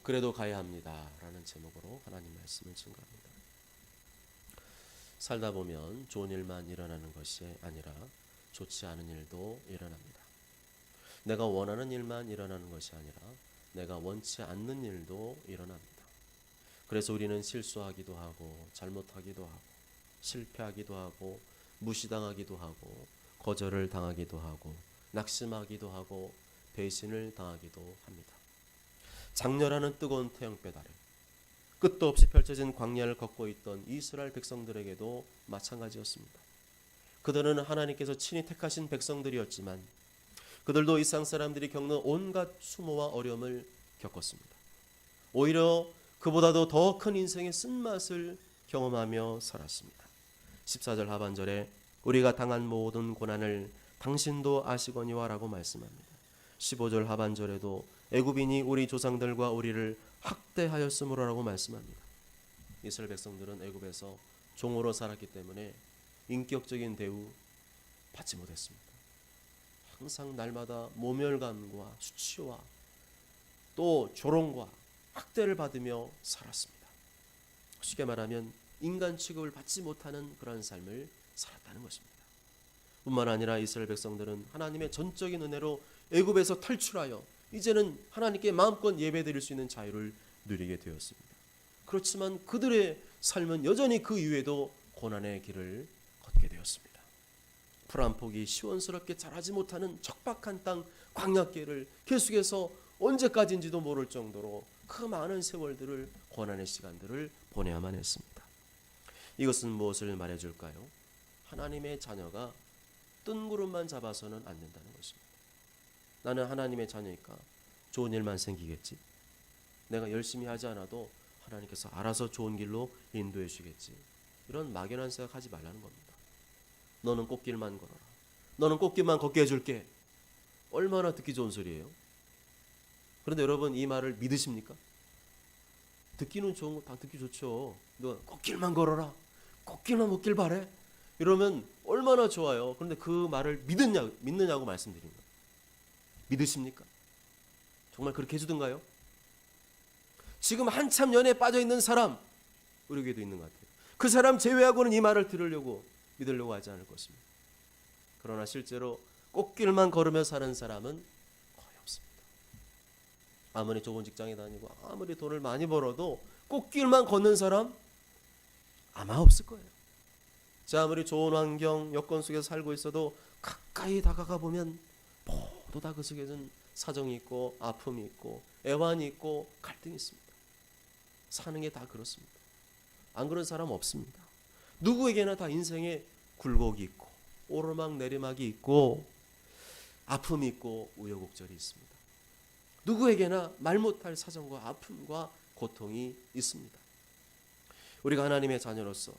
그래도 가야 합니다 라는 제목으로 하나님 말씀을 증거합니다. 살다 보면 좋은 일만 일어나는 것이 아니라 좋지 않은 일도 일어납니다. 내가 원하는 일만 일어나는 것이 아니라 내가 원치 않는 일도 일어납니다. 그래서 우리는 실수하기도 하고 잘못하기도 하고 실패하기도 하고 무시당하기도 하고 거절을 당하기도 하고 낙심하기도 하고 배신을 당하기도 합니다. 장렬하는 뜨거운 태양볕 아래 끝도 없이 펼쳐진 광야를 걷고 있던 이스라엘 백성들에게도 마찬가지였습니다. 그들은 하나님께서 친히 택하신 백성들이었지만 그들도 이스라엘 사람들이 겪는 온갖 수모와 어려움을 겪었습니다. 오히려 그보다도 더 큰 인생의 쓴맛을 경험하며 살았습니다. 14절 하반절에 우리가 당한 모든 고난을 당신도 아시거니와 라고 말씀합니다. 15절 하반절에도 애굽인이 우리 조상들과 우리를 학대하였으므로라고 말씀합니다. 이스라엘 백성들은 애굽에서 종으로 살았기 때문에 인격적인 대우 받지 못했습니다. 항상 날마다 모멸감과 수치와 또 조롱과 학대를 받으며 살았습니다. 쉽게 말하면 인간 취급을 받지 못하는 그런 삶을 살았다는 것입니다. 뿐만 아니라 이스라엘 백성들은 하나님의 전적인 은혜로 애굽에서 탈출하여 이제는 하나님께 마음껏 예배드릴 수 있는 자유를 누리게 되었습니다. 그렇지만 그들의 삶은 여전히 그 이후에도 고난의 길을 걷게 되었습니다. 풀 한 폭이 시원스럽게 자라지 못하는 척박한 땅 광야길을 계속해서 언제까지인지도 모를 정도로 그 많은 세월들을 고난의 시간들을 보내야만 했습니다. 이것은 무엇을 말해줄까요? 하나님의 자녀가 뜬구름만 잡아서는 안 된다는 것입니다. 나는 하나님의 자녀니까 좋은 일만 생기겠지. 내가 열심히 하지 않아도 하나님께서 알아서 좋은 길로 인도해 주겠지. 이런 막연한 생각하지 말라는 겁니다. 너는 꽃길만 걸어라. 너는 꽃길만 걷게 해줄게. 얼마나 듣기 좋은 소리예요. 그런데 여러분 이 말을 믿으십니까? 듣기는 좋은 거 다 듣기 좋죠. 너 꽃길만 걸어라. 꽃길만 걷길 바래. 이러면 얼마나 좋아요. 그런데 그 말을 믿느냐고 말씀드린 거예요. 믿으십니까? 정말 그렇게 해주던가요? 지금 한참 연애에 빠져있는 사람 우리 교회도 있는 것 같아요. 그 사람 제외하고는 이 말을 들으려고 믿으려고 하지 않을 것입니다. 그러나 실제로 꽃길만 걸으며 사는 사람은 거의 없습니다. 아무리 좋은 직장에 다니고 아무리 돈을 많이 벌어도 꽃길만 걷는 사람 아마 없을 거예요. 자, 아무리 좋은 환경 여건 속에서 살고 있어도 가까이 다가가 보면 모두 다 그 속에는 사정이 있고 아픔이 있고 애환이 있고 갈등이 있습니다. 사는 게 다 그렇습니다. 안 그런 사람 없습니다. 누구에게나 다 인생에 굴곡이 있고 오르막 내리막이 있고 아픔이 있고 우여곡절이 있습니다. 누구에게나 말 못할 사정과 아픔과 고통이 있습니다. 우리가 하나님의 자녀로서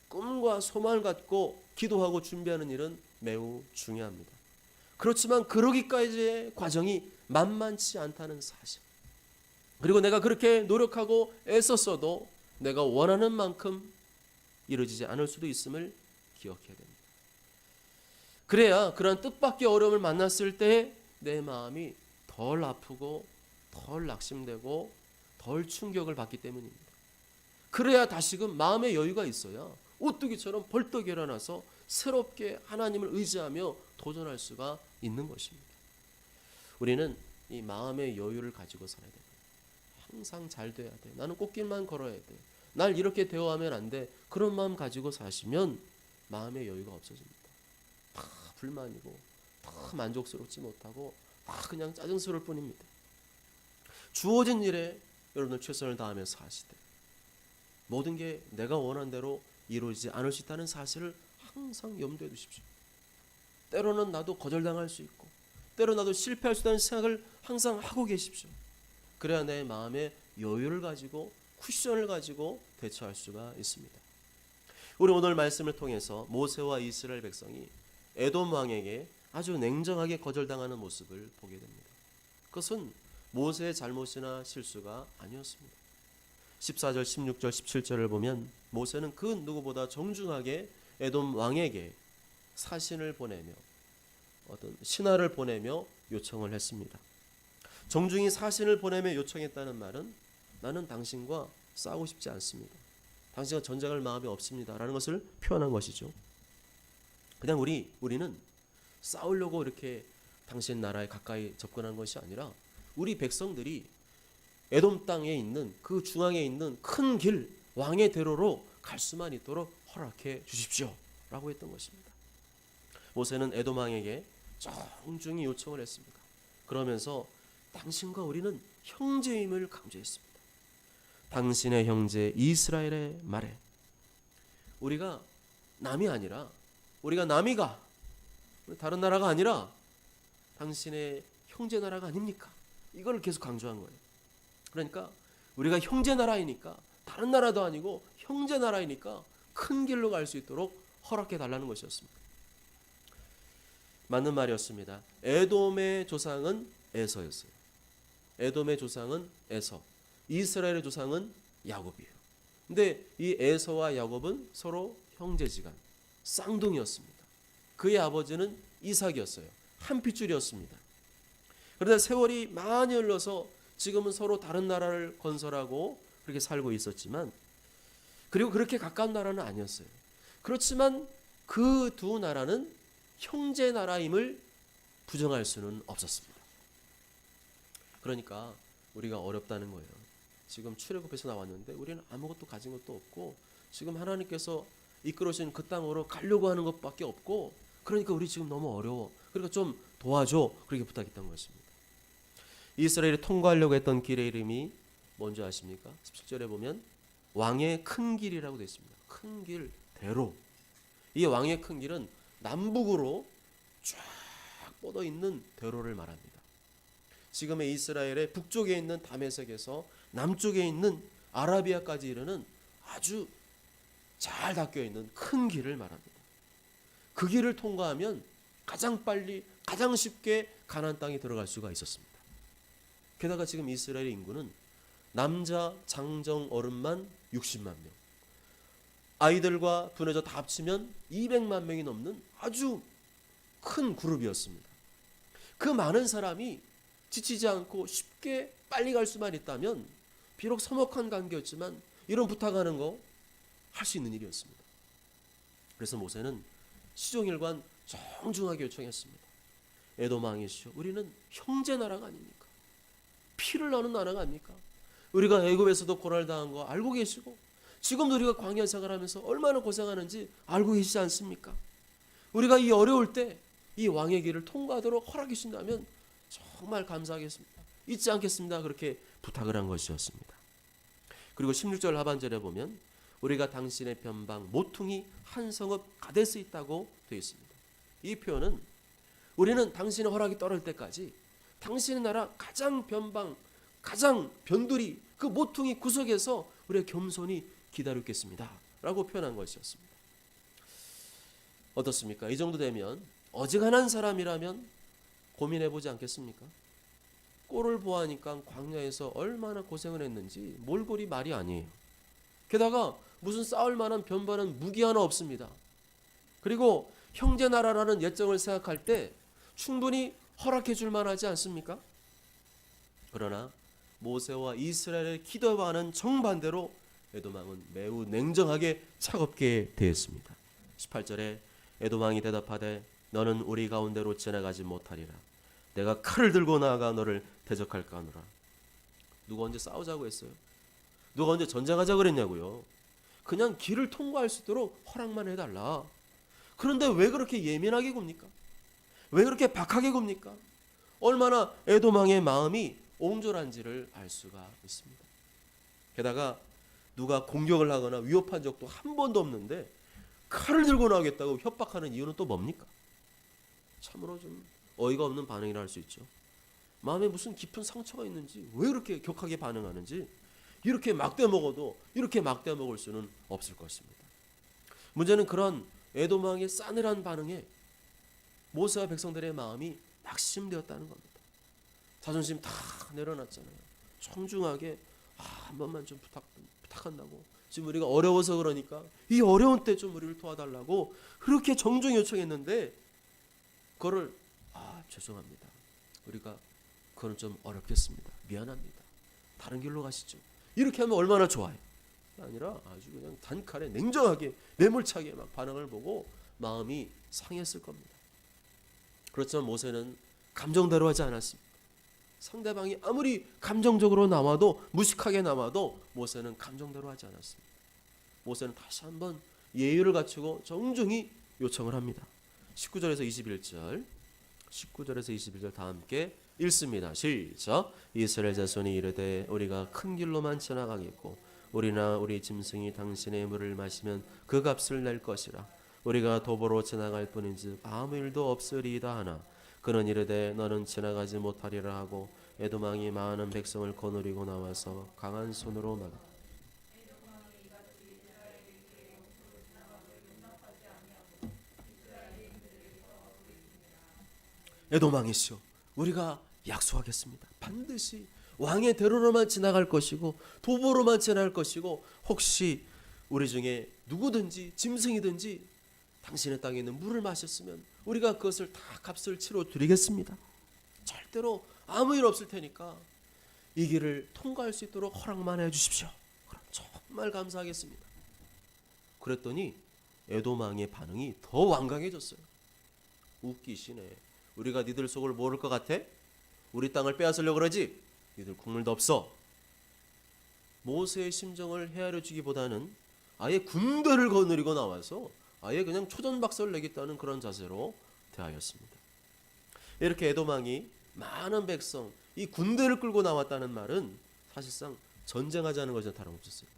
꿈과 소망을 갖고 기도하고 준비하는 일은 매우 중요합니다. 그렇지만 그러기까지의 과정이 만만치 않다는 사실, 그리고 내가 그렇게 노력하고 애썼어도 내가 원하는 만큼 이루어지지 않을 수도 있음을 기억해야 됩니다. 그래야 그런 뜻밖의 어려움을 만났을 때 내 마음이 덜 아프고 덜 낙심되고 덜 충격을 받기 때문입니다. 그래야 다시금 마음의 여유가 있어야 오뚜기처럼 벌떡 일어나서 새롭게 하나님을 의지하며 도전할 수가 있는 것입니다. 우리는 이 마음의 여유를 가지고 살아야 됩니다. 항상 잘 돼야 돼. 나는 꽃길만 걸어야 돼. 날 이렇게 대우하면 안 돼. 그런 마음 가지고 사시면 마음의 여유가 없어집니다. 다 불만이고 다 만족스럽지 못하고 다 그냥 짜증스러울 뿐입니다. 주어진 일에 여러분들 최선을 다하며 사시되 모든 게 내가 원한 대로 이루어지지 않을 수 있다는 사실을 항상 염두에 두십시오. 때로는 나도 거절당할 수 있고 때로 나도 실패할 수 있다는 생각을 항상 하고 계십시오. 그래야 내 마음에 여유를 가지고 쿠션을 가지고 대처할 수가 있습니다. 우리 오늘 말씀을 통해서 모세와 이스라엘 백성이 에돔 왕에게 아주 냉정하게 거절당하는 모습을 보게 됩니다. 그것은 모세의 잘못이나 실수가 아니었습니다. 14절, 16절, 17절을 보면 모세는 그 누구보다 정중하게 에돔 왕에게 사신을 보내며 어떤 신하를 보내며 요청을 했습니다. 정중히 사신을 보내며 요청했다는 말은 나는 당신과 싸우고 싶지 않습니다. 당신과 전쟁할 마음이 없습니다. 라는 것을 표현한 것이죠. 그냥 우리는 싸우려고 이렇게 당신 나라에 가까이 접근한 것이 아니라 우리 백성들이 에돔 땅에 있는 그 중앙에 있는 큰 길, 왕의 대로로 갈 수만 있도록 허락해 주십시오. 라고 했던 것입니다. 모세는 에돔 왕에게 정중히 요청을 했습니다. 그러면서 당신과 우리는 형제임을 강조했습니다. 당신의 형제 이스라엘의 말에 우리가 남이 아니라 우리가 남이가 다른 나라가 아니라 당신의 형제 나라가 아닙니까? 이걸 계속 강조한 거예요. 그러니까 우리가 형제 나라이니까 다른 나라도 아니고 형제 나라이니까 큰 길로 갈 수 있도록 허락해 달라는 것이었습니다. 맞는 말이었습니다. 에돔의 조상은 에서였어요. 에돔의 조상은 에서, 이스라엘의 조상은 야곱이에요. 근데 이 에서와 야곱은 서로 형제지간, 쌍둥이였습니다. 그의 아버지는 이삭이었어요. 한 핏줄이었습니다. 그러다 세월이 많이 흘러서 지금은 서로 다른 나라를 건설하고 그렇게 살고 있었지만, 그리고 그렇게 가까운 나라는 아니었어요. 그렇지만 그 두 나라는 형제 나라임을 부정할 수는 없었습니다. 그러니까 우리가 어렵다는 거예요. 지금 출애굽에서 나왔는데 우리는 아무것도 가진 것도 없고 지금 하나님께서 이끌어주신 그 땅으로 가려고 하는 것밖에 없고, 그러니까 우리 지금 너무 어려워. 그러니까 좀 도와줘. 그렇게 부탁했던 것입니다. 이스라엘이 통과하려고 했던 길의 이름이 뭔지 아십니까? 17절에 보면 왕의 큰 길이라고 되어 있습니다. 큰 길, 대로. 이 왕의 큰 길은 남북으로 쫙 뻗어 있는 대로를 말합니다. 지금의 이스라엘의 북쪽에 있는 다메섹에서 남쪽에 있는 아라비아까지 이르는 아주 잘 닦여 있는 큰 길을 말합니다. 그 길을 통과하면 가장 빨리, 가장 쉽게 가나안 땅에 들어갈 수가 있었습니다. 게다가 지금 이스라엘의 인구는 남자 장정 어른만 60만 명, 아이들과 분해져 다 합치면 200만 명이 넘는 아주 큰 그룹이었습니다. 그 많은 사람이 지치지 않고 쉽게 빨리 갈 수만 있다면 비록 서먹한 관계였지만 이런 부탁하는 거 할 수 있는 일이었습니다. 그래서 모세는 시종일관 정중하게 요청했습니다. 에돔 왕이시여, 우리는 형제 나라가 아닙니까? 피를 나눈 나라가 아닙니까? 우리가 애굽에서도 고난을 당한 거 알고 계시고 지금도 우리가 광야 생활하면서 얼마나 고생하는지 알고 계시지 않습니까? 우리가 이 어려울 때 이 왕의 길을 통과하도록 허락해 주신다면 정말 감사하겠습니다. 잊지 않겠습니다. 그렇게 부탁을 한 것이었습니다. 그리고 16절 하반절에 보면 우리가 당신의 변방 모퉁이 한 성읍 가데스에 있다고 되어 있습니다. 이 표현은 우리는 당신의 허락이 떨어질 때까지 당신의 나라 가장 변방, 가장 변두리 그 모퉁이 구석에서 우리가 겸손히 기다리겠습니다 라고 표현한 것이었습니다. 어떻습니까? 이 정도 되면 어지간한 사람이라면 고민해보지 않겠습니까? 꼴을 보아하니까 광야에서 얼마나 고생을 했는지 몰골이 말이 아니에요. 게다가 무슨 싸울 만한 변반은 무기 하나 없습니다. 그리고 형제 나라라는 예정을 생각할 때 충분히 허락해 줄 만하지 않습니까? 그러나 모세와 이스라엘의 기도와는 정반대로 에돔 왕은 매우 냉정하게 차갑게 대했습니다. 18절에 에돔 왕이 대답하되 너는 우리 가운데로 지나가지 못하리라. 내가 칼을 들고 나아가 너를 대적할까 하노라. 누가 언제 싸우자고 했어요? 누가 언제 전쟁하자 그랬냐고요? 그냥 길을 통과할 수 있도록 허락만 해달라. 그런데 왜 그렇게 예민하게 굽니까? 왜 그렇게 박하게 굽니까? 얼마나 에돔 왕의 마음이 옹졸한지를 알 수가 있습니다. 게다가 누가 공격을 하거나 위협한 적도 한 번도 없는데 칼을 들고 나오겠다고 협박하는 이유는 또 뭡니까? 참으로 좀 어이가 없는 반응이라 할 수 있죠. 마음에 무슨 깊은 상처가 있는지, 왜 이렇게 격하게 반응하는지, 이렇게 막대 먹어도 이렇게 막대 먹을 수는 없을 것입니다. 문제는 그런 에돔 왕의 싸늘한 반응에 모세와 백성들의 마음이 낙심되었다는 겁니다. 자존심 다 내려놨잖아요. 청중하게 한 번만 좀 부탁한다고. 지금 우리가 어려워서 그러니까 이 어려운 때 좀 우리를 도와달라고 그렇게 정중히 요청했는데 그거를 죄송합니다. 우리가 그건 좀 어렵겠습니다. 미안합니다. 다른 길로 가시죠. 이렇게 하면 얼마나 좋아요. 아니라 아주 그냥 단칼에 냉정하게 매몰차게 막 반응을 보고 마음이 상했을 겁니다. 그렇지만 모세는 감정대로 하지 않았습니다. 상대방이 아무리 감정적으로 나와도, 무식하게 나와도 모세는 감정대로 하지 않았습니다. 모세는 다시 한번 예의를 갖추고 정중히 요청을 합니다. 19절에서 21절 다 함께 읽습니다. 시작. 이스라엘 자손이 이르되 우리가 큰 길로만 지나가겠고 우리나 우리 짐승이 당신의 물을 마시면 그 값을 낼 것이라. 우리가 도보로 지나갈 뿐인즉 아무 일도 없으리이다 하나 그는 이르되 너는 지나가지 못하리라 하고 에돔왕이 많은 백성을 거느리고 나와서 강한 손으로 막아 에돔왕이시여, 우리가 약속하겠습니다. 반드시 왕의 대로로만 지나갈 것이고 도보로만 지나갈 것이고 혹시 우리 중에 누구든지 짐승이든지 당신의 땅에 있는 물을 마셨으면 우리가 그것을 다 값을 치러 드리겠습니다. 절대로 아무 일 없을 테니까 이 길을 통과할 수 있도록 허락만 해주십시오. 그럼 정말 감사하겠습니다. 그랬더니 에돔 왕의 반응이 더 완강해졌어요. 웃기시네. 우리가 니들 속을 모를 것 같아? 우리 땅을 빼앗으려고 그러지? 니들 국물도 없어. 모세의 심정을 헤아려 주기보다는 아예 군대를 거느리고 나와서 아예 그냥 초전박살을 내겠다는 그런 자세로 대하였습니다. 이렇게 에돔 왕이 많은 백성, 이 군대를 끌고 나왔다는 말은 사실상 전쟁하자는 것이 다름없었어요.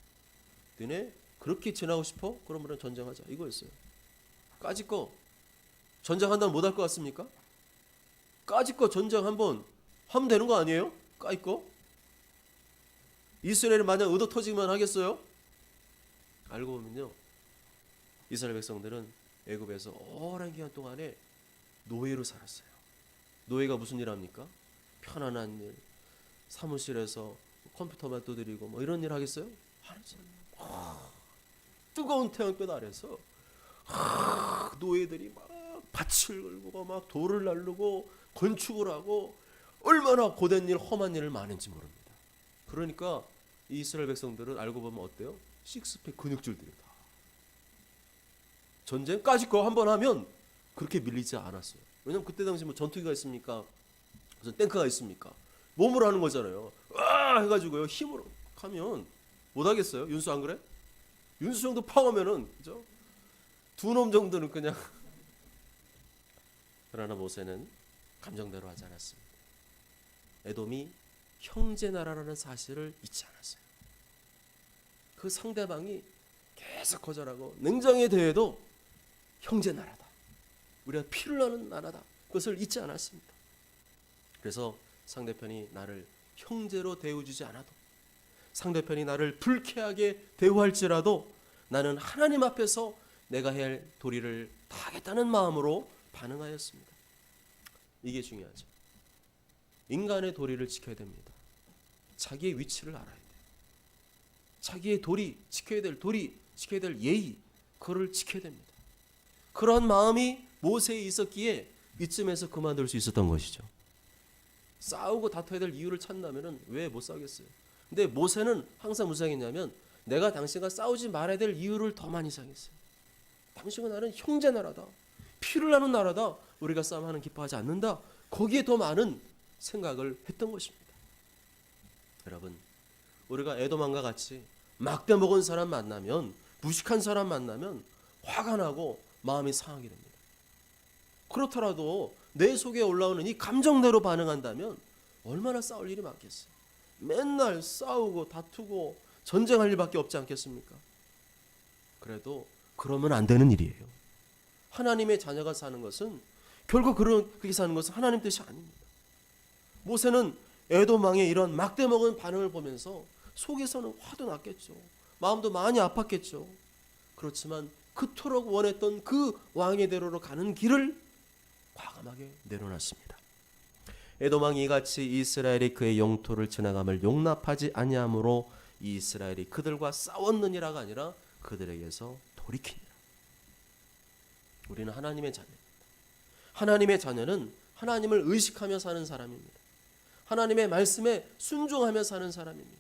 너네 그렇게 지나고 싶어? 그러면 전쟁하자 이거였어요. 까짓거 전쟁한다면 못할 것 같습니까? 까짓거 전쟁 한번 하면 되는 거 아니에요? 까짓거 이스라엘이 만약 의도 터지기만 하겠어요? 알고 보면요, 이스라엘 백성들은 애굽에서 오랜 기간 동안에 노예로 살았어요. 노예가 무슨 일 합니까? 편안한 일, 사무실에서 컴퓨터만 두드리고 뭐 이런 일 하겠어요? 하지 않아요. 뜨거운 태양볕 아래서 노예들이 막 밭을 걸고 막 돌을 날르고 건축을 하고 얼마나 고된 일, 험한 일을 많은지 모릅니다. 그러니까 이 이스라엘 백성들은 알고 보면 어때요? 식스팩 근육질들이 다. 전쟁까지 거 한번 하면 그렇게 밀리지 않았어요. 왜냐면 그때 당시 뭐 전투기가 있습니까? 무슨 탱크가 있습니까? 몸으로 하는 거잖아요. 와 해가지고요 힘으로 하면 못 하겠어요? 윤수 안 그래? 윤수 정도 파하면은 그죠? 두 놈 정도는 그냥. 그러나 모세는 감정대로 하지 않았습니다. 에돔이 형제 나라라는 사실을 잊지 않았어요. 그 상대방이 계속 거절하고 냉정에 대해도 형제 나라다, 우리가 피를 나는 나라다, 그것을 잊지 않았습니다. 그래서 상대편이 나를 형제로 대우주지 않아도, 상대편이 나를 불쾌하게 대우할지라도 나는 하나님 앞에서 내가 해야 할 도리를 다하겠다는 마음으로 반응하였습니다. 이게 중요하죠. 인간의 도리를 지켜야 됩니다. 자기의 위치를 알아야 돼요. 자기의 도리, 지켜야 될 도리, 지켜야 될 예의, 그거를 지켜야 됩니다. 그런 마음이 모세에 있었기에 이쯤에서 그만둘 수 있었던 것이죠. 싸우고 다퉈야 될 이유를 찾는다면 왜 못 싸우겠어요? 근데 모세는 항상 무슨 생각했냐면 내가 당신과 싸우지 말아야 될 이유를 더 많이 생각했어요. 당신과 나는 형제 나라다, 피를 나는 나라다, 우리가 싸움하는 기뻐하지 않는다, 거기에 더 많은 생각을 했던 것입니다. 여러분, 우리가 에돔왕과 같이 막대 먹은 사람 만나면, 무식한 사람 만나면 화가 나고 마음이 상하게 됩니다. 그렇더라도 내 속에 올라오는 이 감정대로 반응한다면 얼마나 싸울 일이 많겠어요. 맨날 싸우고 다투고 전쟁할 일밖에 없지 않겠습니까? 그래도 그러면 안 되는 일이에요. 하나님의 자녀가 사는 것은 결국 그렇게 사는 것은 하나님 뜻이 아닙니다. 모세는 에돔 왕의 이런 막대 먹은 반응을 보면서 속에서는 화도 났겠죠. 마음도 많이 아팠겠죠. 그렇지만 그토록 원했던 그 왕의 대로로 가는 길을 과감하게 내려놨습니다. 에돔 왕이 이같이 이스라엘이 그의 영토를 지나감을 용납하지 아니하므로 이스라엘이 그들과 싸웠느니라가 아니라 그들에게서 돌이키니라. 우리는 하나님의 자녀입니다. 하나님의 자녀는 하나님을 의식하며 사는 사람입니다. 하나님의 말씀에 순종하며 사는 사람입니다.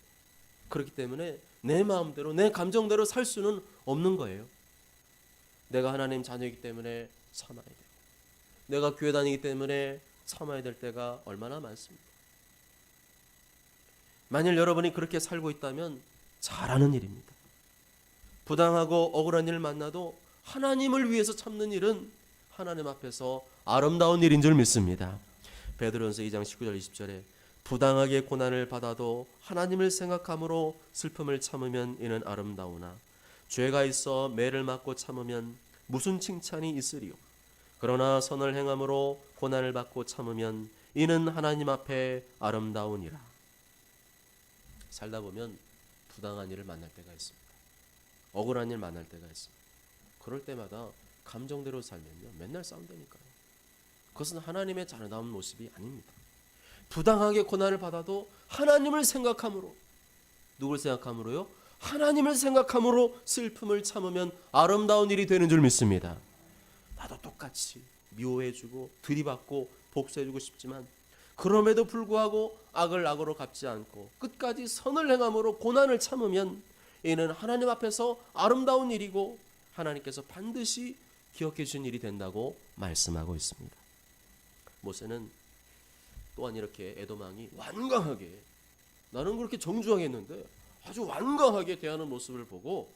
그렇기 때문에 내 마음대로 내 감정대로 살 수는 없는 거예요. 내가 하나님 자녀이기 때문에 참아야 돼요. 내가 교회 다니기 때문에 참아야 될 때가 얼마나 많습니다. 만일 여러분이 그렇게 살고 있다면 잘하는 일입니다. 부당하고 억울한 일 만나도 하나님을 위해서 참는 일은 하나님 앞에서 아름다운 일인 줄 믿습니다. 베드로전서 2장 19절 20절에 부당하게 고난을 받아도 하나님을 생각함으로 슬픔을 참으면 이는 아름다우나 죄가 있어 매를 맞고 참으면 무슨 칭찬이 있으리요. 그러나 선을 행함으로 고난을 받고 참으면 이는 하나님 앞에 아름다우니라. 살다 보면 부당한 일을 만날 때가 있습니다. 억울한 일 만날 때가 있습니다. 그럴 때마다 감정대로 살면요 맨날 싸운다니까요. 그것은 하나님의 자녀다운 모습이 아닙니다. 부당하게 고난을 받아도 하나님을 생각함으로, 누굴 생각함으로요? 하나님을 생각함으로 슬픔을 참으면 아름다운 일이 되는 줄 믿습니다. 나도 똑같이 미워해주고 들이받고 복수해주고 싶지만 그럼에도 불구하고 악을 악으로 갚지 않고 끝까지 선을 행함으로 고난을 참으면 이는 하나님 앞에서 아름다운 일이고 하나님께서 반드시 기억해 주신 일이 된다고 말씀하고 있습니다. 모세는 또한 이렇게 에돔 왕이 완강하게, 나는 그렇게 정중하게 했는데 아주 완강하게 대하는 모습을 보고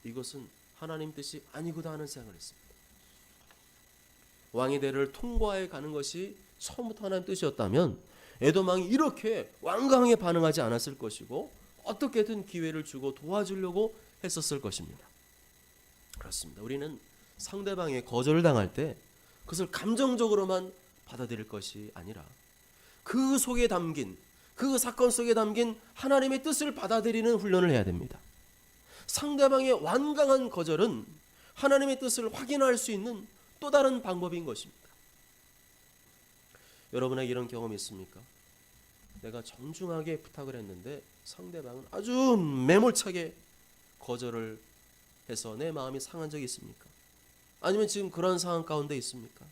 이것은 하나님 뜻이 아니구나 하는 생각을 했습니다. 왕의 대를 통과해 가는 것이 처음부터 하나님 뜻이었다면 에돔 왕이 이렇게 완강하게 반응하지 않았을 것이고 어떻게든 기회를 주고 도와주려고 했었을 것입니다. 그렇습니다. 우리는 상대방의 거절을 당할 때 그것을 감정적으로만 받아들일 것이 아니라 그 속에 담긴, 그 사건 속에 담긴 하나님의 뜻을 받아들이는 훈련을 해야 됩니다. 상대방의 완강한 거절은 하나님의 뜻을 확인할 수 있는 또 다른 방법인 것입니다. 여러분에게 이런 경험이 있습니까? 내가 정중하게 부탁을 했는데 상대방은 아주 매몰차게 거절을 해서 내 마음이 상한 적이 있습니까? 아니면 지금 그런 상황 가운데 있습니까?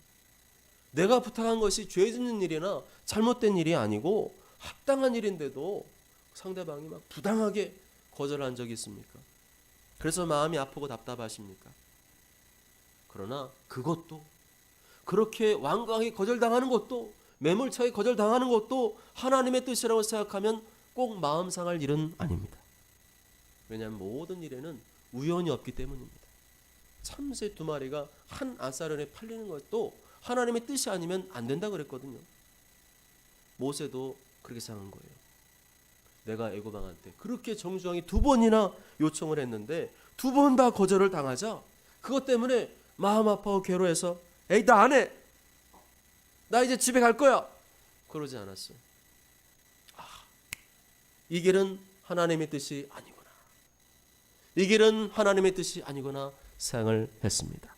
내가 부탁한 것이 죄 짓는 일이나 잘못된 일이 아니고 합당한 일인데도 상대방이 막 부당하게 거절한 적이 있습니까? 그래서 마음이 아프고 답답하십니까? 그러나 그것도, 그렇게 완강하게 거절당하는 것도, 매몰차게 거절당하는 것도 하나님의 뜻이라고 생각하면 꼭 마음 상할 일은 아닙니다. 왜냐하면 모든 일에는 우연이 없기 때문입니다. 참새 2마리가 한 아사련에 팔리는 것도 하나님의 뜻이 아니면 안 된다 그랬거든요. 모세도 그렇게 생각한 거예요. 내가 애굽 왕한테 그렇게 정중하게 2번이나 요청을 했는데 2번 다 거절을 당하자 그것 때문에 마음 아파하고 괴로워해서 에이 나 안 해, 나 이제 집에 갈 거야, 그러지 않았어요. 이 길은 하나님의 뜻이 아니구나, 이 길은 하나님의 뜻이 아니구나 생각을 했습니다.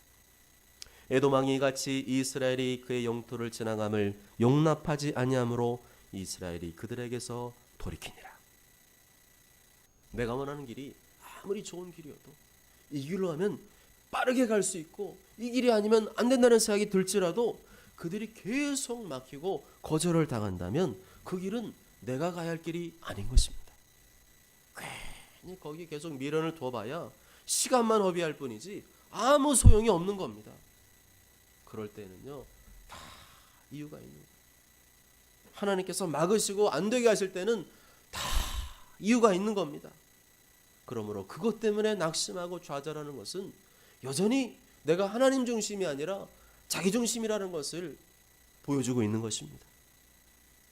에돔 왕이 같이 이스라엘이 그의 영토를 지나감을 용납하지 아니하므로 이스라엘이 그들에게서 돌이키니라. 내가 원하는 길이 아무리 좋은 길이어도 이 길로 하면 빠르게 갈 수 있고 이 길이 아니면 안 된다는 생각이 들지라도 그들이 계속 막히고 거절을 당한다면 그 길은 내가 가야 할 길이 아닌 것입니다. 괜히 거기 계속 미련을 둬봐야 시간만 허비할 뿐이지 아무 소용이 없는 겁니다. 그럴 때는요 다 이유가 있는 거예요. 하나님께서 막으시고 안 되게 하실 때는 다 이유가 있는 겁니다. 그러므로 그것 때문에 낙심하고 좌절하는 것은 여전히 내가 하나님 중심이 아니라 자기 중심이라는 것을 보여주고 있는 것입니다.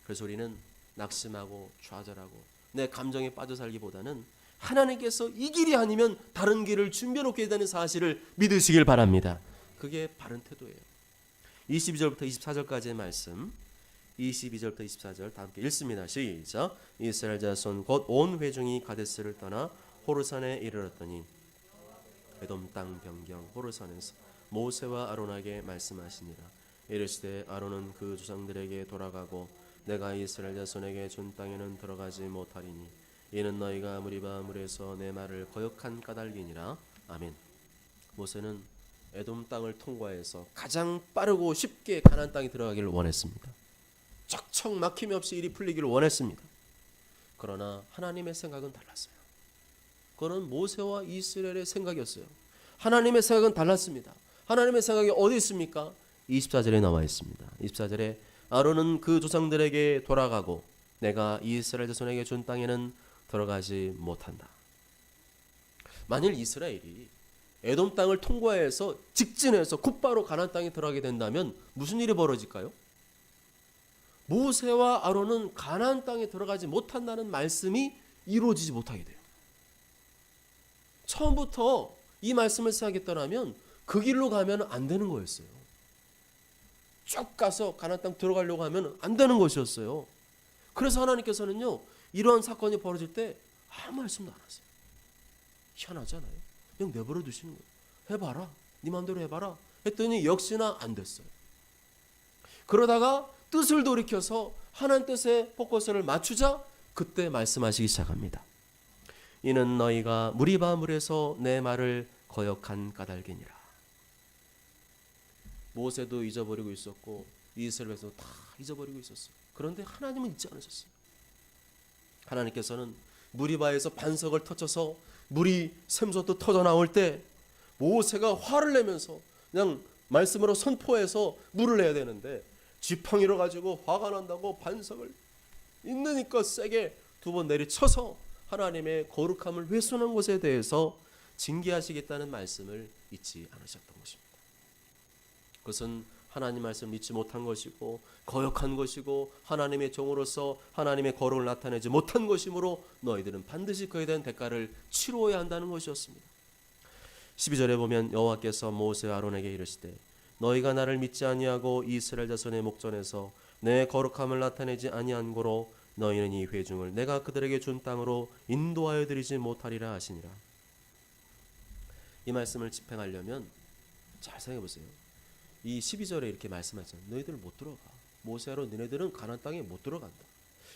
그래서 우리는 낙심하고 좌절하고 내 감정에 빠져 살기보다는 하나님께서 이 길이 아니면 다른 길을 준비해 놓게 된다는 사실을 믿으시길 바랍니다. 그게 바른 태도예요. 22절부터 24절까지의 말씀, 22절부터 24절 다 함께 읽습니다. 시작. 이스라엘 자손 곧 온 회중이 가데스를 떠나 호르산에 이르렀더니 에돔 땅 변경 호르산에서 모세와 아론에게 말씀하시니라. 이르시되 아론은 그 조상들에게 돌아가고 내가 이스라엘 자손에게 준 땅에는 들어가지 못하리니 이는 너희가 무리바 물에서 내 말을 거역한 까닭이니라. 아멘. 모세는 에돔 땅을 통과해서 가장 빠르고 쉽게 가나안 땅에 들어가기를 원했습니다. 척척 막힘이 없이 일이 풀리기를 원했습니다. 그러나 하나님의 생각은 달랐어요. 그거는 모세와 이스라엘의 생각이었어요. 하나님의 생각은 달랐습니다. 하나님의 생각이 어디 있습니까? 24절에 나와 있습니다. 24절에 아론은 그 조상들에게 돌아가고 내가 이스라엘 자손에게 준 땅에는 들어가지 못한다. 만일 이스라엘이 에돔 땅을 통과해서 직진해서 곧바로 가나안 땅에 들어가게 된다면 무슨 일이 벌어질까요? 모세와 아론은 가나안 땅에 들어가지 못한다는 말씀이 이루어지지 못하게 돼요. 처음부터 이 말씀을 생각했더라면 그 길로 가면 안 되는 거였어요. 쭉 가서 가나안 땅 들어가려고 하면 안 되는 것이었어요. 그래서 하나님께서는요, 이러한 사건이 벌어질 때 아무 말씀도 안 하세요. 희한하잖아요. 그냥 내버려 두시는 거예요. 해봐라, 네 마음대로 해봐라 했더니 역시나 안 됐어요. 그러다가 뜻을 돌이켜서 하나님 뜻에 포커스를 맞추자 그때 말씀하시기 시작합니다. 이는 너희가 무리바 물에서 내 말을 거역한 까닭이니라. 모세도 잊어버리고 있었고 이스라엘에서 다 잊어버리고 있었어요. 그런데 하나님은 잊지 않으셨어요. 하나님께서는 무리바에서 반석을 터쳐서 물이 샘솟듯 터져 나올 때 모세가 화를 내면서 그냥 말씀으로 선포해서 물을 내야 되는데 지팡이로 가지고 화가 난다고 반석을 있는 힘껏 세게 2번 내리쳐서 하나님의 거룩함을 훼손한 것에 대해서 징계하시겠다는 말씀을 잊지 않으셨던 것입니다. 그것은 하나님 말씀을 믿지 못한 것이고 거역한 것이고 하나님의 종으로서 하나님의 거룩을 나타내지 못한 것이므로 너희들은 반드시 그에 대한 대가를 치루어야 한다는 것이었습니다. 12절에 보면 여호와께서 모세와 아론에게 이르시되 너희가 나를 믿지 아니하고 이스라엘 자손의 목전에서 내 거룩함을 나타내지 아니한 고로 너희는 이 회중을 내가 그들에게 준 땅으로 인도하여 드리지 못하리라 하시니라. 이 말씀을 집행하려면 잘 생각해 보세요. 이 12절에 이렇게 말씀하잖아요. 너희들 못 들어가. 모세 아론 너희들은 가나안 땅에 못 들어간다.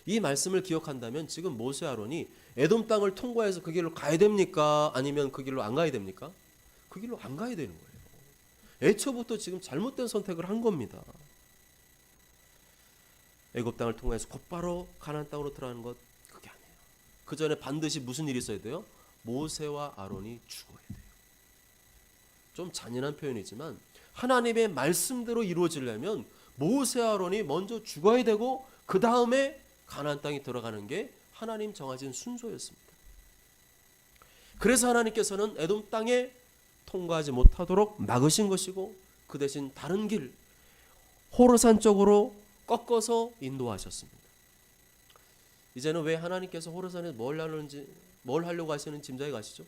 이 말씀을 기억한다면 지금 모세 아론이 에돔 땅을 통과해서 그 길로 가야 됩니까? 아니면 그 길로 안 가야 됩니까? 그 길로 안 가야 되는 거예요. 애초부터 지금 잘못된 선택을 한 겁니다. 애굽 땅을 통해서 곧바로 가나안 땅으로 들어가는 것 그게 아니에요. 그 전에 반드시 무슨 일이 있어야 돼요? 모세와 아론이 죽어야 돼요. 좀 잔인한 표현이지만 하나님의 말씀대로 이루어지려면 모세 아론이 먼저 죽어야 되고 그 다음에 가나안 땅에 들어가는 게 하나님 정하신 순서였습니다. 그래서 하나님께서는 에돔 땅에 통과하지 못하도록 막으신 것이고 그 대신 다른 길 호르산 쪽으로 꺾어서 인도하셨습니다. 이제는 왜 하나님께서 호르산에 뭘 하려고 하시는 짐작이 가시죠?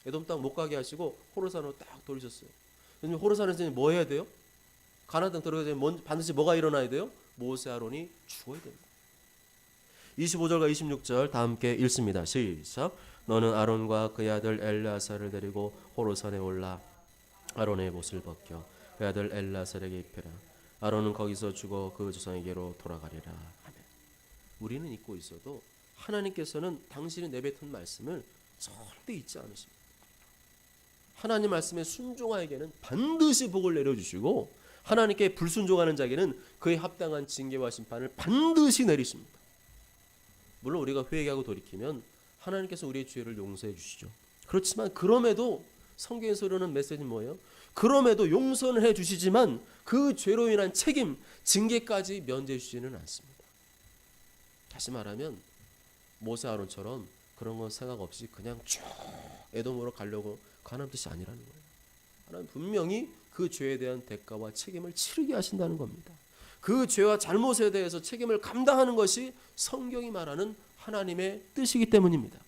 에돔 땅 못 가게 하시고 호르산으로 딱 돌리셨어요. 호르산에서 뭐 해야 돼요? 가나안 땅 들어가려면 반드시 뭐가 일어나야 돼요? 모세 아론이 죽어야 됩니다. 25절과 26절 다 함께 읽습니다. 시작. 너는 아론과 그의 아들 엘르아살을 데리고 호르산에 올라 아론의 못을 벗겨 그의 아들 엘르아살에게 입혀라. 아론은 거기서 죽어 그 조상에게로 돌아가리라 하며. 우리는 잊고 있어도 하나님께서는 당신이 내뱉은 말씀을 절대 잊지 않으십니다. 하나님 말씀에 순종하에게는 반드시 복을 내려주시고 하나님께 불순종하는 자에게는 그에 합당한 징계와 심판을 반드시 내리십니다. 물론 우리가 회개하고 돌이키면 하나님께서 우리의 죄를 용서해 주시죠. 그렇지만 그럼에도 성경에서 이르는 메시지는 뭐예요? 그럼에도 용서는 해 주시지만 그 죄로 인한 책임, 징계까지 면제해 주지는 않습니다. 다시 말하면 모세 아론처럼 그런 건 생각 없이 그냥 쭉 에돔으로 가려고 하나님 뜻이 아니라는 거예요. 하나님 분명히 그 죄에 대한 대가와 책임을 치르게 하신다는 겁니다. 그 죄와 잘못에 대해서 책임을 감당하는 것이 성경이 말하는 하나님의 뜻이기 때문입니다.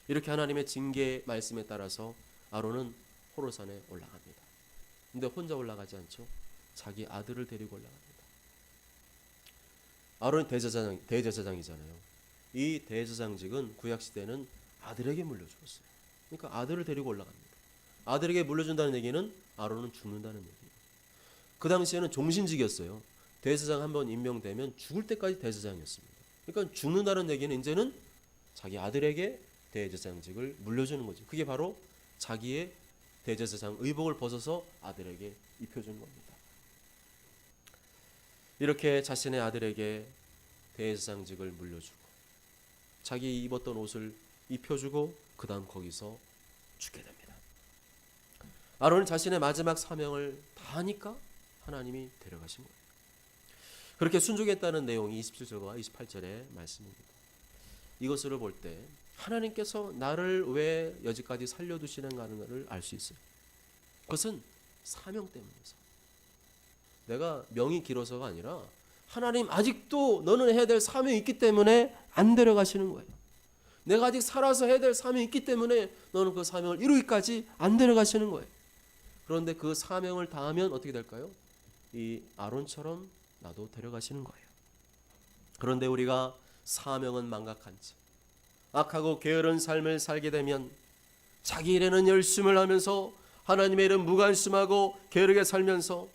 이렇게 하나님의 징계 말씀에 따라서 아론은 호르산에 올라갑니다. 근데 혼자 올라가지 않죠. 자기 아들을 데리고 올라갑니다. 아론이 대제사장이잖아요. 이 대제사장직은 구약시대는 아들에게 물려주었어요. 그러니까 아들을 데리고 올라갑니다. 아들에게 물려준다는 얘기는 아론은 죽는다는 얘기예요. 그 당시에는 종신직이었어요. 대제사장 한번 임명되면 죽을 때까지 대제사장이었습니다. 그러니까 죽는다는 얘기는 이제는 자기 아들에게 대제사장직을 물려주는 거죠. 그게 바로 자기의 대제사장 의복을 벗어서 아들에게 입혀준 겁니다. 이렇게 자신의 아들에게 대제사장직을 물려주고 자기 입었던 옷을 입혀주고 그 다음 거기서 죽게 됩니다. 아론은 자신의 마지막 사명을 다 하니까 하나님이 데려가신 거예요. 그렇게 순종했다는 내용이 27절과 28절의 말씀입니다. 이것을 볼 때 하나님께서 나를 왜 여지까지 살려두시는가를 알 수 있어요. 그것은 사명 때문이죠. 내가 명이 길어서가 아니라 하나님 아직도 너는 해야 될 사명이 있기 때문에 안 데려가시는 거예요. 내가 아직 살아서 해야 될 사명이 있기 때문에 너는 그 사명을 이루기까지 안 데려가시는 거예요. 그런데 그 사명을 다하면 어떻게 될까요? 이 아론처럼 나도 데려가시는 거예요. 그런데 우리가 사명은 망각한 채 악하고 게으른 삶을 살게 되면 자기 일에는 열심을 하면서 하나님의 일은 무관심하고 게으르게 살면서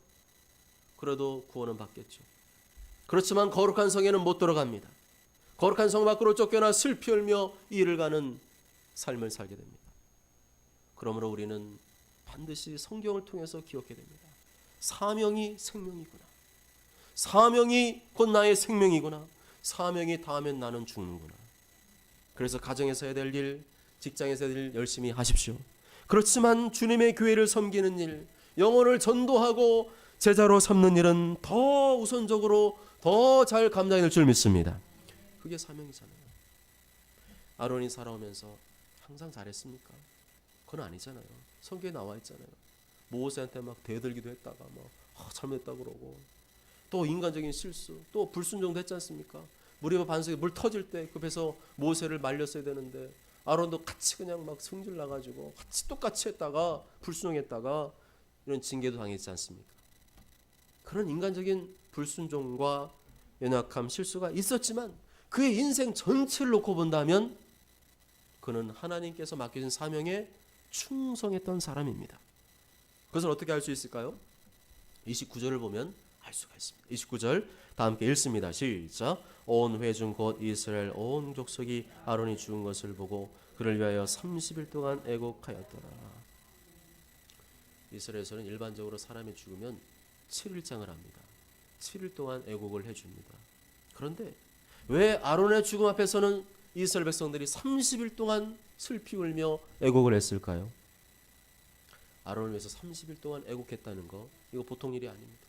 그래도 구원은 받겠죠. 그렇지만 거룩한 성에는 못 들어갑니다. 거룩한 성 밖으로 쫓겨나 슬피 울며 이를 가는 삶을 살게 됩니다. 그러므로 우리는 반드시 성경을 통해서 기억해야 됩니다. 사명이 생명이구나. 사명이 곧 나의 생명이구나. 사명이 닿으면 나는 죽는구나. 그래서 가정에서 해야 될 일, 직장에서 해야 될 일 열심히 하십시오. 그렇지만 주님의 교회를 섬기는 일, 영혼을 전도하고 제자로 삼는 일은 더 우선적으로 더 잘 감당해야 될 줄 믿습니다. 그게 사명이잖아요. 아론이 살아오면서 항상 잘했습니까? 그건 아니잖아요. 성경에 나와 있잖아요. 모세한테 막 대들기도 했다가 막 잘못했다 그러고, 또 인간적인 실수, 또 불순종도 했지 않습니까? 무리바 반석에 물 터질 때 급해서 모세를 말렸어야 되는데 아론도 같이 그냥 막 성질 나가지고 같이 똑같이 했다가 불순종했다가 이런 징계도 당했지 않습니까? 그런 인간적인 불순종과 연약함, 실수가 있었지만 그의 인생 전체를 놓고 본다면 그는 하나님께서 맡겨진 사명에 충성했던 사람입니다. 그것을 어떻게 알 수 있을까요? 29절을 보면 알 수가 있습니다. 29절 다 함께 읽습니다. 시작. 온 회중 곧 이스라엘 온 족속이 아론이 죽은 것을 보고 그를 위하여 30일 동안 애곡하였더라. 이스라엘에서는 일반적으로 사람이 죽으면 7일장을 합니다. 7일 동안 애곡을 해줍니다. 그런데 왜 아론의 죽음 앞에서는 이스라엘 백성들이 30일 동안 슬피 울며 애곡을 했을까요? 아론을 위해서 30일 동안 애곡했다는 거, 이거 보통 일이 아닙니다.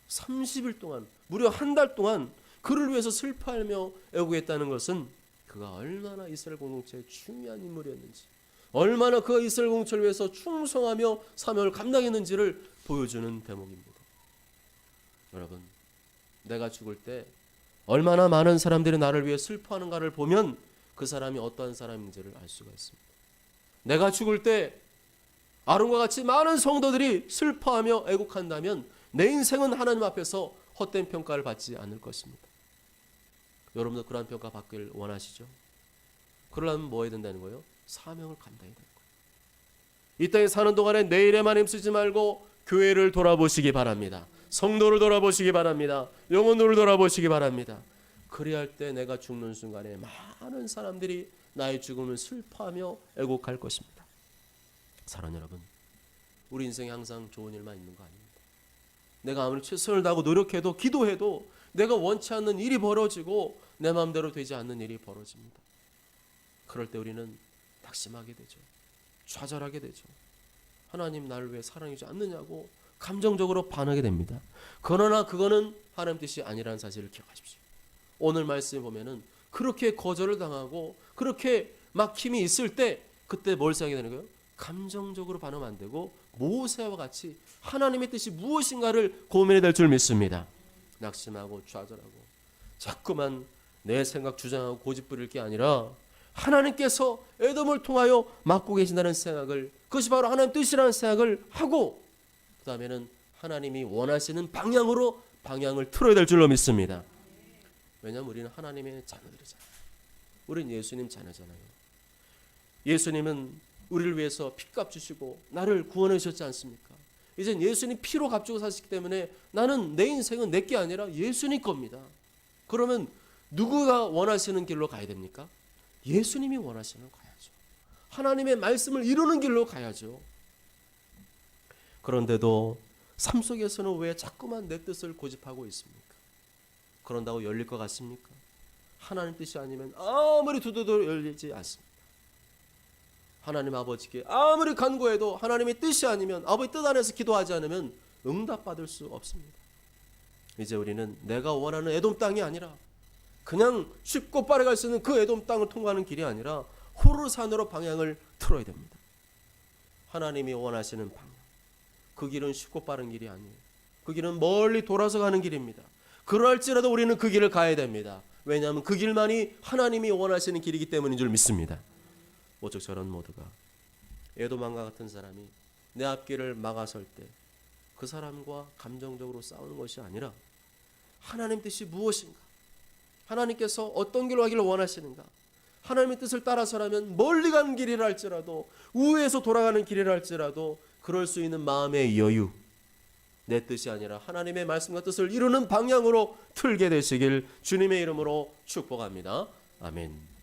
30일 동안, 무려 한 달 동안 그를 위해서 슬퍼하며 애곡했다는 것은 그가 얼마나 이스라엘 공동체의 중요한 인물이었는지, 얼마나 그가 이스라엘 공동체를 위해서 충성하며 사명을 감당했는지를 보여주는 대목입니다. 여러분, 내가 죽을 때 얼마나 많은 사람들이 나를 위해 슬퍼하는가를 보면 그 사람이 어떠한 사람인지를 알 수가 있습니다. 내가 죽을 때 아론과 같이 많은 성도들이 슬퍼하며 애곡한다면 내 인생은 하나님 앞에서 헛된 평가를 받지 않을 것입니다. 여러분도 그러한 평가 받길 원하시죠? 그러려면 뭐 해야 된다는 거예요? 사명을 감당해야 되는 거예요. 이 땅에 사는 동안에 내 일에만 힘쓰지 말고 교회를 돌아보시기 바랍니다. 성도를 돌아보시기 바랍니다. 영혼을 돌아보시기 바랍니다. 그래야 할 때 내가 죽는 순간에 많은 사람들이 나의 죽음을 슬퍼하며 애곡할 것입니다. 사랑하는 여러분, 우리 인생에 항상 좋은 일만 있는 거 아닙니다. 내가 아무리 최선을 다하고 노력해도 기도해도 내가 원치 않는 일이 벌어지고 내 마음대로 되지 않는 일이 벌어집니다. 그럴 때 우리는 낙심하게 되죠. 좌절하게 되죠. 하나님 나를 왜 사랑하지 않느냐고 감정적으로 반하게 됩니다. 그러나 그거는 하나님 뜻이 아니라는 사실을 기억하십시오. 오늘 말씀에 보면은 그렇게 거절을 당하고 그렇게 막 힘이 있을 때 그때 뭘 생각하게 되는 거예요? 감정적으로 반응하면 안 되고 모세와 같이 하나님의 뜻이 무엇인가를 고민해야 될 줄 믿습니다. 낙심하고 좌절하고 자꾸만 내 생각 주장하고 고집 부릴 게 아니라 하나님께서 에돔을 통하여 맡고 계신다는 생각을, 그것이 바로 하나님 뜻이라는 생각을 하고 그 다음에는 하나님이 원하시는 방향으로 방향을 틀어야 될 줄로 믿습니다. 왜냐하면 우리는 하나님의 자녀들이잖아요. 우리는 예수님 자녀잖아요. 예수님은 우리를 위해서 피값 주시고 나를 구원해 주셨지 않습니까? 이젠 예수님 피로 값주고 사시기 때문에 나는 내 인생은 내 게 아니라 예수님 겁니다. 그러면 누구가 원하시는 길로 가야 됩니까? 예수님이 원하시는 걸 가야죠. 하나님의 말씀을 이루는 길로 가야죠. 그런데도 삶 속에서는 왜 자꾸만 내 뜻을 고집하고 있습니까? 그런다고 열릴 것 같습니까? 하나님 뜻이 아니면 아무리 두드려 열리지 않습니다. 하나님 아버지께 아무리 간구해도 하나님의 뜻이 아니면, 아버지 뜻 안에서 기도하지 않으면 응답받을 수 없습니다. 이제 우리는 내가 원하는 에돔 땅이 아니라, 그냥 쉽고 빠르게 갈 수 있는 그 에돔 땅을 통과하는 길이 아니라 호르산으로 방향을 틀어야 됩니다. 하나님이 원하시는 방향, 그 길은 쉽고 빠른 길이 아니에요. 그 길은 멀리 돌아서 가는 길입니다. 그럴지라도 우리는 그 길을 가야 됩니다. 왜냐하면 그 길만이 하나님이 원하시는 길이기 때문인 줄 믿습니다. 모쪼록 저런 모두가 에돔왕과 같은 사람이 내 앞길을 막아설 때 그 사람과 감정적으로 싸우는 것이 아니라, 하나님 뜻이 무엇인가, 하나님께서 어떤 길로 가기를 원하시는가, 하나님의 뜻을 따라서라면 멀리 가는 길이라 할지라도, 우회해서 돌아가는 길이라 할지라도 그럴 수 있는 마음의 여유, 내 뜻이 아니라 하나님의 말씀과 뜻을 이루는 방향으로 틀게 되시길 주님의 이름으로 축복합니다. 아멘.